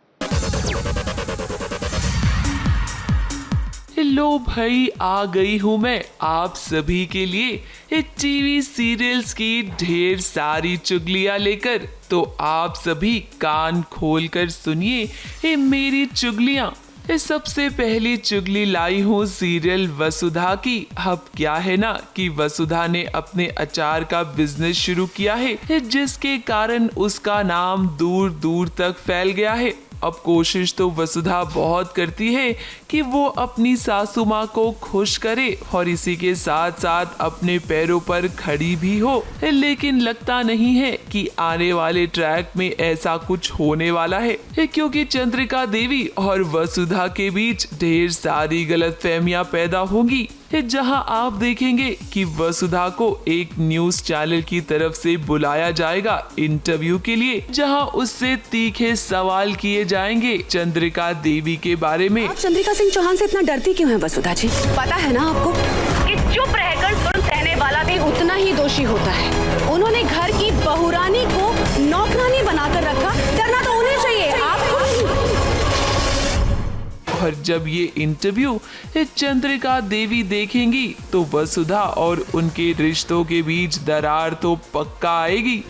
Hello भाई, आ गई हूँ मैं आप सभी के लिए टीवी सीरियल्स की ढेर सारी चुगलियाँ लेकर। तो आप सभी कान खोल कर सुनिए मेरी चुगलियाँ। सबसे पहली चुगली लाई हूँ सीरियल वसुधा की। अब क्या है ना कि वसुधा ने अपने अचार का बिजनेस शुरू किया है, जिसके कारण उसका नाम दूर दूर तक फैल गया है। अब कोशिश तो वसुधा बहुत करती है कि वो अपनी सासू माँ को खुश करे और इसी के साथ साथ अपने पैरों पर खड़ी भी हो, लेकिन लगता नहीं है कि आने वाले ट्रैक में ऐसा कुछ होने वाला है, क्योंकि चंद्रिका देवी और वसुधा के बीच ढेर सारी गलतफहमियां पैदा होंगी। जहां आप देखेंगे कि वसुधा को एक न्यूज चैनल की तरफ से बुलाया जाएगा इंटरव्यू के लिए, जहां उससे तीखे सवाल किए जाएंगे चंद्रिका देवी के बारे में। आप चंद्रिका सिंह चौहान से इतना डरती क्यों हैं वसुधा जी? पता है ना आपको कि चुप रहकर जुर्म सहने वाला भी उतना ही दोषी होता है। उन्होंने घर की बहुरानी को नौकरानी बनाकर रखा, डरना तो उन्हें चाहिए, आपको। और जब ये इंटरव्यू चंद्रिका देवी देखेंगी तो वसुधा और उनके रिश्तों के बीच दरार तो पक्का आएगी।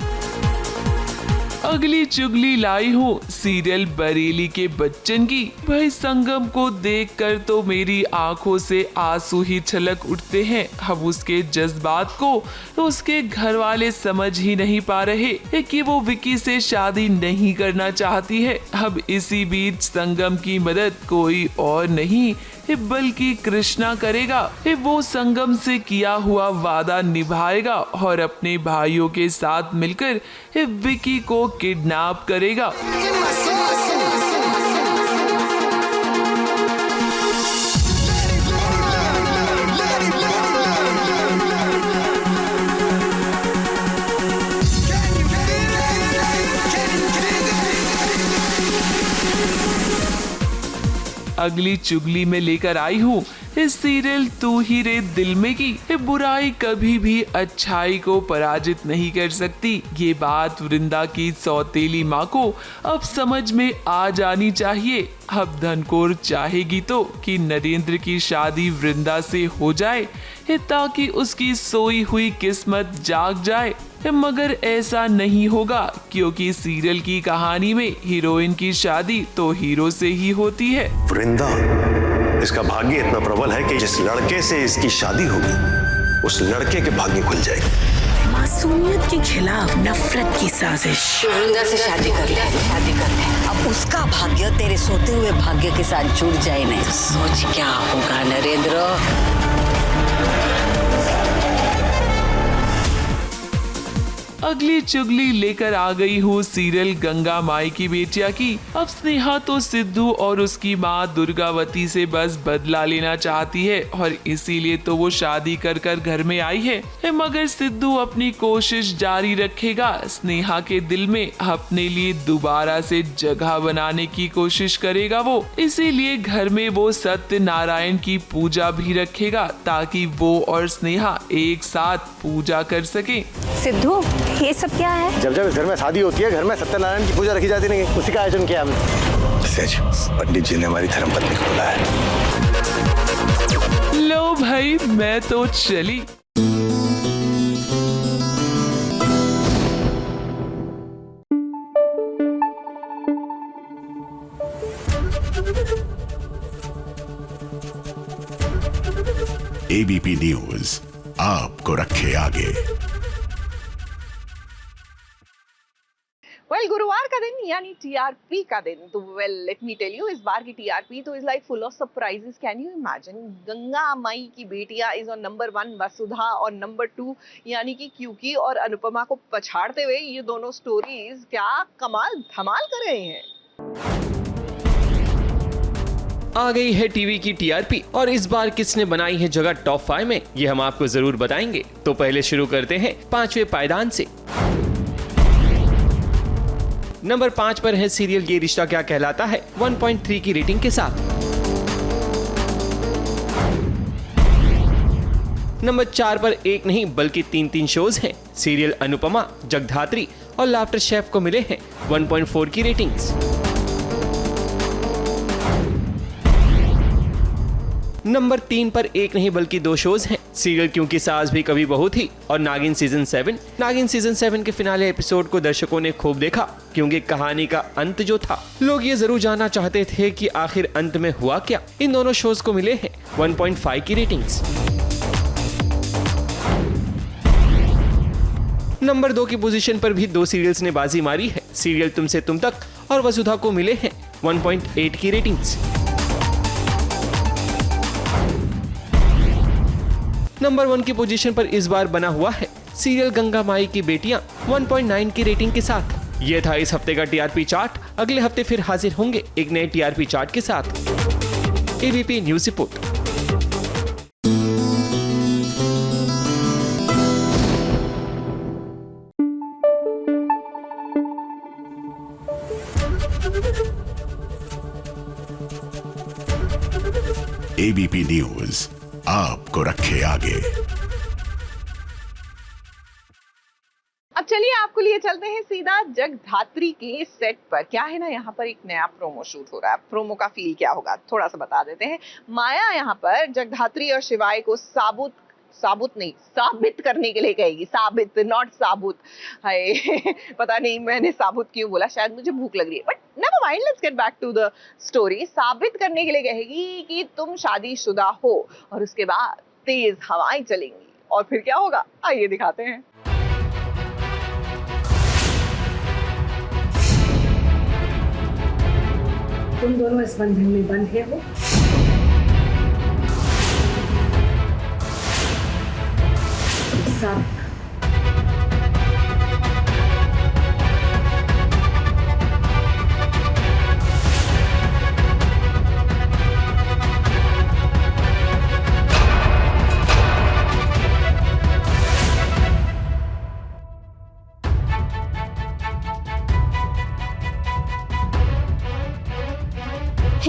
अगली चुगली लाई हूँ सीरियल बरेली के बच्चन की। भाई संगम को देखकर तो मेरी आंखों से आंसू ही छलक उठते हैं। अब उसके जज्बात को उसके घर वाले समझ ही नहीं पा रहे कि वो विकी से शादी नहीं करना चाहती है। अब इसी बीच संगम की मदद कोई और नहीं बल्कि कृष्णा करेगा। वो संगम से किया हुआ वादा निभाएगा और अपने भाइयों के साथ मिलकर विकी को किडनैप करेगा। अगली चुगली में लेकर आई हूँ इस सीरियल तू ही रे दिल में की। बुराई कभी भी अच्छाई को पराजित नहीं कर सकती। ये बात वृंदा की सौतेली माँ को अब समझ में आ जानी चाहिए। अब धनकौर चाहेगी तो कि नरेंद्र की शादी वृंदा से हो जाए ताकि उसकी सोई हुई किस्मत जाग जाए, मगर ऐसा नहीं होगा क्योंकि सीरियल की कहानी में हीरोइन की शादी तो हीरो से ही होती है। वृंदा, इसका भाग्य इतना प्रबल है कि जिस लड़के से इसकी शादी होगी उस लड़के के भाग्य खुल जाएगी। मासूमियत के खिलाफ नफरत की साजिश। वृंदा से शादी कर ले। अब उसका भाग्य तेरे सोते हुए भाग्य के साथ जुड़ जाए। नहीं सोच क्या होगा नरेंद्र। अगली चुगली लेकर आ गई हूँ सीरियल गंगा माई की बेटिया की। अब स्नेहा तो सिद्धू और उसकी माँ दुर्गावती से बस बदला लेना चाहती है और इसीलिए तो वो शादी कर कर घर में आई है, मगर सिद्धू अपनी कोशिश जारी रखेगा। स्नेहा के दिल में अपने लिए दोबारा से जगह बनाने की कोशिश करेगा वो। इसीलिए घर में वो सत्यनारायण की पूजा भी रखेगा ताकि वो और स्नेहा एक साथ पूजा कर सके। सिद्धू, ये सब क्या है? जब जब इस घर में शादी होती है घर में सत्यनारायण की पूजा रखी जाती नहीं, उसी का आयोजन किया हमने। सच, पंडित जी ने हमारी धर्मपत्नी को बुलाया। लो भाई, मैं तो चली। एबीपी न्यूज आपको रखे आगे। वेल, गुरुवार का दिन यानी टीआरपी का दिन। तो well, let me tell you, इस बार की टीआरपी तो is like full of surprises. Can you imagine? Ganga Mai ki Betiyan is on number 1 वसुधा और नंबर 2 यानी कि क्यूकी और अनुपमा को पछाड़ते हुए ये दोनों स्टोरीज क्या कमाल धमाल कर रहे हैं। आ गई है टीवी की टीआरपी और इस बार किसने बनाई है जगह टॉप 5 में, ये हम आपको जरूर बताएंगे। तो पहले शुरू करते हैं 5वें पायदान से। नंबर 5 पर है सीरियल ये रिश्ता क्या कहलाता है 1.3 की रेटिंग के साथ। नंबर 4 पर एक नहीं बल्कि 3 शोज हैं। सीरियल अनुपमा, जगधात्री और लाफ्टर शेफ को मिले हैं 1.4 की रेटिंग्स। नंबर 3 पर एक नहीं बल्कि 2 शोज हैं। सीरियल क्योंकि सास भी कभी बहू थी और नागिन सीजन 7। नागिन सीजन 7 के फिनाले एपिसोड को दर्शकों ने खूब देखा क्योंकि कहानी का अंत जो था, लोग ये जरूर जानना चाहते थे कि आखिर अंत में हुआ क्या। इन दोनों शोज को मिले हैं 1.5 की रेटिंग्स। नंबर 2 की पोजीशन पर भी 2 सीरियल्स ने बाजी मारी है। सीरियल तुमसे तुम तक और वसुधा को मिले हैं 1.8 की रेटिंग्स। नंबर 1 की पोजीशन पर इस बार बना हुआ है सीरियल गंगा माई की बेटियां 1.9 की रेटिंग के साथ। ये था इस हफ्ते का टीआरपी चार्ट। अगले हफ्ते फिर हाजिर होंगे एक नए टीआरपी चार्ट के साथ। ABP news report. ABP news आपको रखे आगे। अब चलिए आपको लिए चलते हैं सीधा जगधात्री के सेट पर। क्या है ना, यहाँ पर एक नया प्रोमो शूट हो रहा है। प्रोमो का फील क्या होगा थोड़ा सा बता देते हैं। माया यहाँ पर जगधात्री और शिवाय को साबित करने के लिए कहेगी। साबित, नॉट साबुत। हाय पता नहीं मैंने साबुत क्यों बोला, शायद मुझे भूख लग रही है, but never mind, let's get back to the story. साबित करने के लिए कहेगी कि तुम शादीशुदा हो, और उसके बाद तेज हवाएं चलेंगी, और फिर क्या होगा आइए दिखाते हैं। तुम दोनों इस बंधन में बंधे हो। सब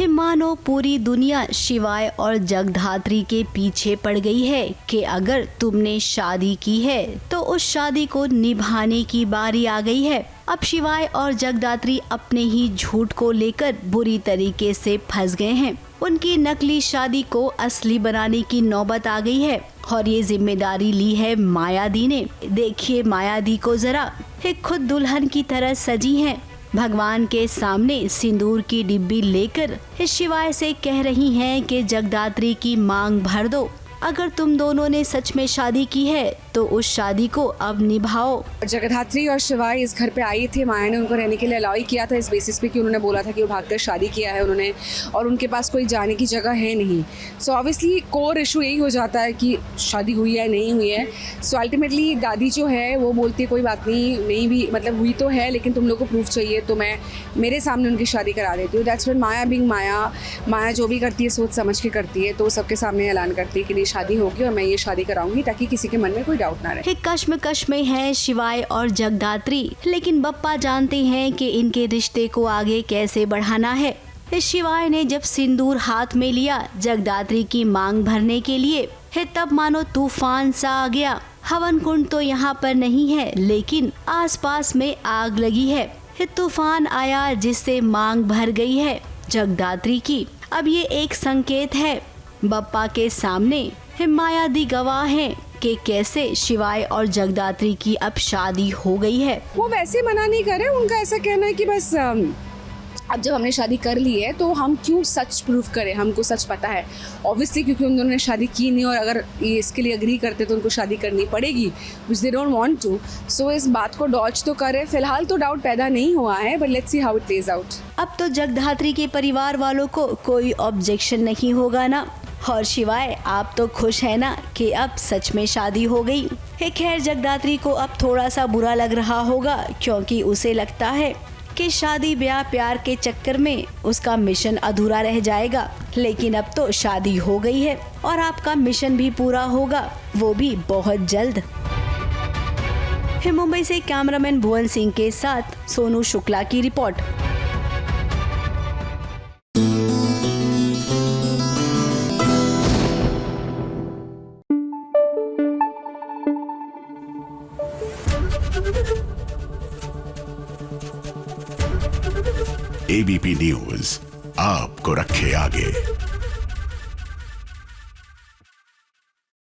मानो पूरी दुनिया शिवाय और जगधात्री के पीछे पड़ गई है कि अगर तुमने शादी की है तो उस शादी को निभाने की बारी आ गई है। अब शिवाय और जगधात्री अपने ही झूठ को लेकर बुरी तरीके से फंस गए हैं। उनकी नकली शादी को असली बनाने की नौबत आ गई है, और ये जिम्मेदारी ली है मायादी ने। देखिए मायादी को जरा, ये खुद दुल्हन की तरह सजी हैं। भगवान के सामने सिंदूर की डिब्बी लेकर शिवाय से कह रही हैं कि जगधात्री की मांग भर दो। अगर तुम दोनों ने सच में शादी की है तो उस शादी को अब निभाओ। जगधात्री और शिवाय इस घर पे आई थी। माया ने उनको रहने के लिए अलाउ किया था इस बेसिस पे कि उन्होंने बोला था कि वो भागकर शादी किया है उन्होंने, और उनके पास कोई जाने की जगह है नहीं। सो ऑब्वियसली कोर इशू यही हो जाता है कि शादी हुई है नहीं हुई है। सो अल्टीमेटली दादी जो है वो बोलती है कोई बात नहीं भी, मतलब हुई तो है लेकिन तुम लोग को प्रूफ चाहिए, तो मैं मेरे सामने उनकी शादी करा देती हूँ। दैट्स व्हेन माया बिंग माया जो भी करती है सोच समझ के करती है, तो सबके सामने ऐलान करती है कि नहीं शादी होगी और मैं ये शादी कराऊंगी, ताकि किसी के मन में कोई डाउट ना रहे। कश्मकश में है शिवाय और जगधात्री, लेकिन बप्पा जानते हैं कि इनके रिश्ते को आगे कैसे बढ़ाना है। शिवाय ने जब सिंदूर हाथ में लिया जगधात्री की मांग भरने के लिए, तब मानो तूफान सा आ गया। हवन कुंड तो यहाँ पर नहीं है, लेकिन आसपास में आग लगी है। तूफान आया जिससे मांग भर गई है जगधात्री की। अब ये एक संकेत है। बप्पा के सामने मायादी गवाह हैं कि कैसे शिवाय और जगधात्री की अब शादी हो गई है। वो वैसे मना नहीं कर रहे, उनका ऐसा कहना है कि बस अब जब हमने शादी कर ली है तो हम क्यों सच प्रूफ करें, हमको सच पता है ऑब्वियसली, क्योंकि उन दोनों ने शादी की नहीं, और अगर ये इसके लिए अग्री करते तो उनको शादी करनी पड़ेगी, which they don't want to. So इस बात को डॉज तो करे। फिलहाल तो डाउट पैदा नहीं हुआ है, but let's see how it plays out. अब तो जगधात्री के परिवार वालों को कोई ऑब्जेक्शन नहीं होगा ना। और शिवाय आप तो खुश है ना कि अब सच में शादी हो गई। खैर जगधात्री को अब थोड़ा सा बुरा लग रहा होगा, क्योंकि उसे लगता है कि शादी ब्याह प्यार के चक्कर में उसका मिशन अधूरा रह जाएगा। लेकिन अब तो शादी हो गई है और आपका मिशन भी पूरा होगा, वो भी बहुत जल्द। मुंबई से कैमरामैन भुवन सिंह के साथ सोनू शुक्ला की रिपोर्ट। एबीपी न्यूज आपको रखे आगे।